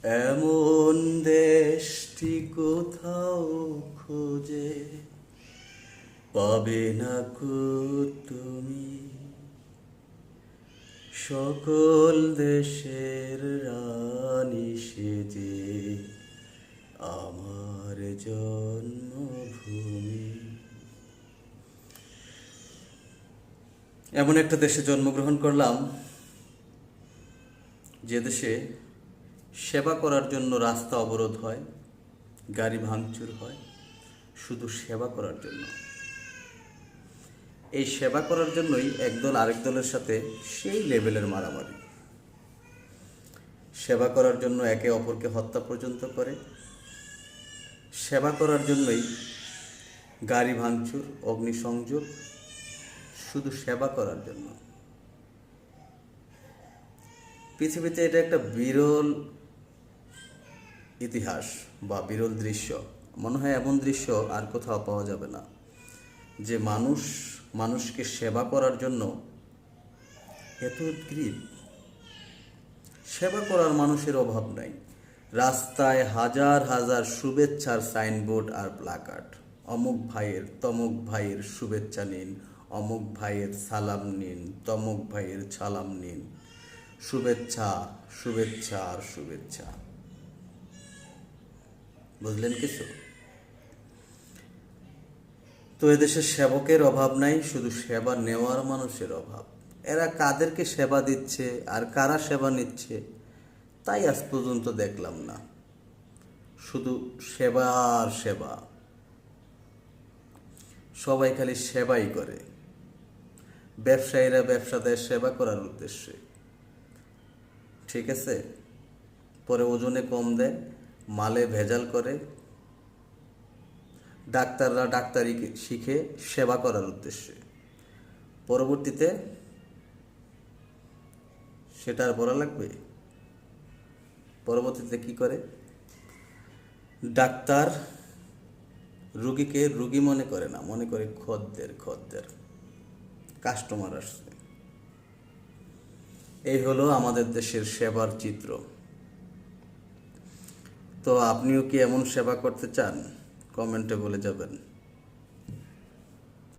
এমন দেশটি কোথাও খুঁজে পাবে না কো তুমি, সকল দেশের রানী সেজে আমার জন্মভূমি। এমন একটা দেশে জন্মগ্রহণ করলাম যে দেশে সেবা করার জন্য রাস্তা অবরোধ হয়, গাড়ি ভাঙচুর হয়, শুধু সেবা করার জন্য। এই সেবা করার জন্যই একদল আরেক দলের সাথে সেই লেভেলের মারামারি। সেবা করার জন্য একে অপরকে হত্যা পর্যন্ত করে। সেবা করার জন্যই গাড়ি ভাঙচুর, অগ্নিসংযোগ, শুধু সেবা করার জন্য। পৃথিবীতে এটা একটা বিরল ইতিহাস বা বিরল দৃশ্য। মনে হয় এমন দৃশ্য আর কোথাও পাওয়া যাবে না, যে মানুষ মানুষকে সেবা করার জন্য এত উদ্গ্রীব। সেবা করার মানুষের অভাব নাই। রাস্তায় হাজার হাজার শুভেচ্ছার সাইনবোর্ড আর প্লাকার্ড। অমুক ভাইয়ের তমুক ভাইয়ের শুভেচ্ছা নিন, অমুক ভাইয়ের সালাম নিন, তমুক ভাইয়ের সালাম নিন। শুভেচ্ছা, শুভেচ্ছা আর শুভেচ্ছা। বুঝলেন কিছু? তো এদেশে সেবকের অভাব নাই, শুধু সেবা নেওয়ার মানুষের অভাব। এরা কাদেরকে সেবা দিচ্ছে আর কারা সেবা নিচ্ছে তাই আজ পর্যন্ত দেখলাম না। শুধু সেবা আর সেবা, সবাই খালি সেবাই করে। ব্যবসায়ীরা ব্যবসা দেয় সেবা করার উদ্দেশ্যে, ঠিক আছে? পরে ওজনে কম দেয়, মালে ভেজাল করে। ডাক্তাররা ডাক্তারি শিখে সেবা করার উদ্দেশ্যে, পরবর্তীতে সেটা আর বলা লাগবে? পরবর্তীতে কি করে? ডাক্তার রুগীকে রুগী মনে করে না, মনে করে খদ্দের কাস্টমার আসছে। এই হলো আমাদের দেশের সেবার চিত্র। তো আপনিও কি এমন সেবা করতে চান? কমেন্টে বলে যাবেন।